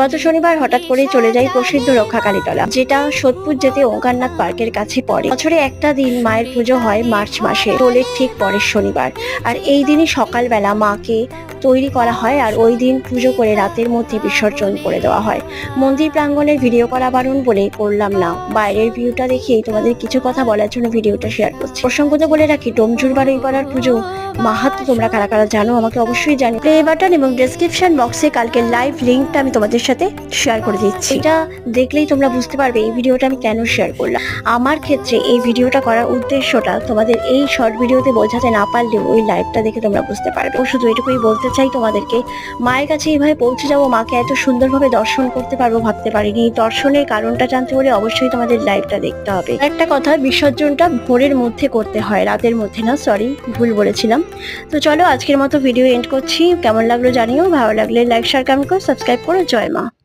গত শনিবার হঠাৎ করেই চলে যায় প্রসিদ্ধ রক্ষাকালীতলা, যেটা সোদপুর যেতে ওঙ্কারনাথ পার্কের কাছে পড়ে। বছরে একটা দিন মায়ের পুজো হয় মার্চ মাসে, দোলের ঠিক পরের শনিবার। আর এই দিনই সকালবেলা মাকে তৈরি করা হয় আর ওই দিন পুজো করে রাতের মধ্যে বিসর্জন করে দেওয়া হয়। মন্দির প্রাঙ্গণের ভিডিও করা বারণ বলে করলাম না, বাইরের ভিউটা দেখেই তোমাদের কিছু কথা বলার জন্য ভিডিওটা শেয়ার করছি। প্রসঙ্গত বলে রাখি, ডোমজুর বারুইপাড়ার পুজো মাহাত্ম্য তোমরা কারা কারা জানো আমাকে অবশ্যই জানো। প্লে বাটন এবং ডেসক্রিপশন বক্সে কালকের লাইভ লিঙ্কটা আমি তোমাদের সাথে শেয়ার করে দিচ্ছি। এটা দেখলেই তোমরা বুঝতে পারবে এই ভিডিওটা আমি কেন শেয়ার করলাম। আমার ক্ষেত্রে এই ভিডিওটা করার উদ্দেশ্যটা তোমাদের এই শর্ট ভিডিওতে বোঝাতে না পারলেও ওই লাইভটা দেখে তোমরা বুঝতে পারবে। ও শুধু এটুকুই বলতে চাই তোমাদেরকে, মায়ের কাছে এইভাবে পৌঁছে যাবো, মাকে এত সুন্দরভাবে দর্শন করতে পারবো ভাবতে পারিনি। এই দর্শনের কারণটা জানতে হলে অবশ্যই তোমাদের লাইভটা দেখতে হবে। একটা কথা, বিসর্জনটা ভোরের মধ্যে করতে হয়, রাতের মধ্যে না, সরি ভুল বলেছিলাম। তো চলো আজকের মতো ভিডিও এন্ড করছি। কেমন লাগলো জানিও, ভালো লাগলে লাইক শেয়ার কমেন্ট করো, সাবস্ক্রাইব করো। জয় মা।